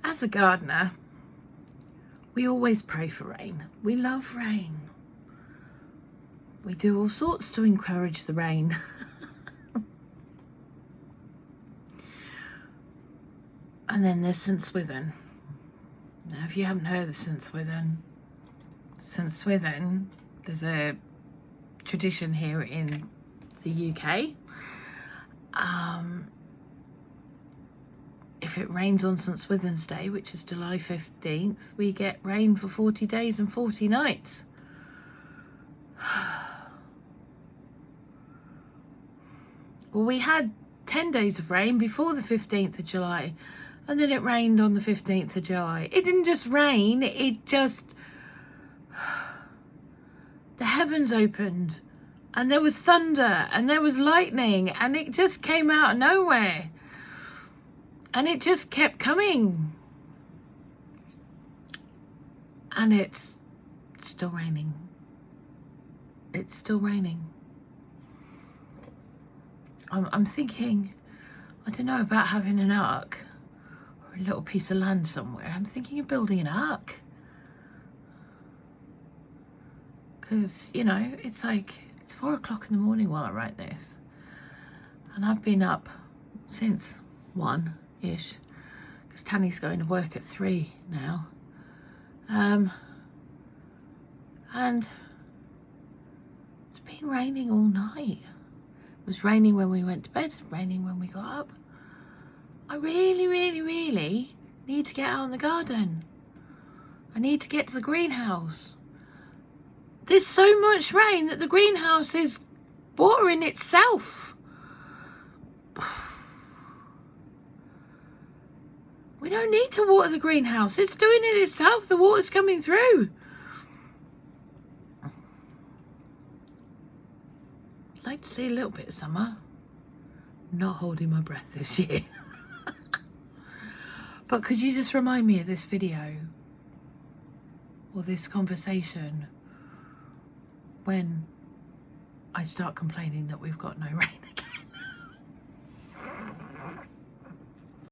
As a gardener, we always pray for rain. We love rain. We do all sorts to encourage the rain. And then there's St Swithin. Now, if you haven't heard of St Swithin, there's a tradition here in the UK. If it rains on St Swithin's Day, which is July 15th, we get rain for 40 days and 40 nights. Well, we had 10 days of rain before the 15th of July, and then it rained on the 15th of July. It didn't just rain, it just... the heavens opened, and there was thunder, and there was lightning, and it just came out of nowhere. And it just kept coming. And it's still raining. It's still raining. I'm thinking, I don't know about having an ark or a little piece of land somewhere. I'm thinking of building an ark. Because, you know, it's like, it's 4 o'clock in the morning while I write this. And I've been up since 1-ish. Because Tanny's going to work at 3 now. And it's been raining all night. It was raining when we went to bed, raining when we got up. I really, really, really need to get out in the garden. I need to get to the greenhouse. There's so much rain that the greenhouse is watering itself. We don't need to water the greenhouse. It's doing it itself. The water's coming through. I'd like to see a little bit of summer. Not holding my breath this year. But could you just remind me of this video or this conversation when I start complaining that we've got no rain again?